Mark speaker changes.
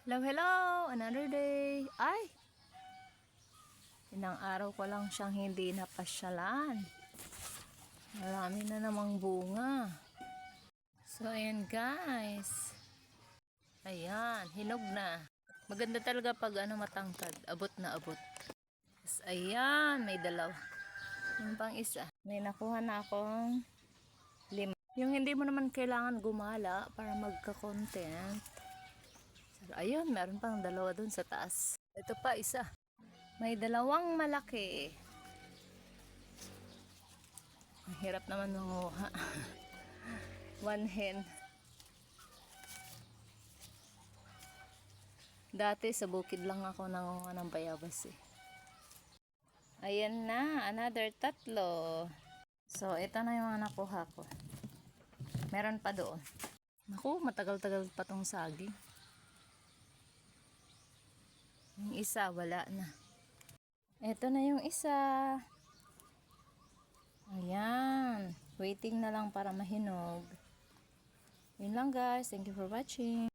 Speaker 1: Hello, hello! Another day. Ay! Ilang araw ko lang siyang hindi napasyalan. Marami na namang bunga. So, ayan guys. Ayan, hinog na. Maganda talaga pag matangkad. Abot na abot. Tapos, ayan, may dalaw. Yung pang isa. May nakuha na akong 5. Yung hindi mo naman kailangan gumala para magka-content. Ayun, meron pang 2 dun sa taas. Ito pa, isa. May 2 malaki. Mahirap naman manguha. 1 hen. Dati sa bukid lang ako nanguha ng bayabas eh. Ayan na, another 3. So, ito na yung nakuha ko. Meron pa doon. Naku, matagal-tagal pa tong saging. Yung isa, wala na. Ito na yung isa. Ayan. Waiting na lang para mahinog. Yun lang guys. Thank you for watching.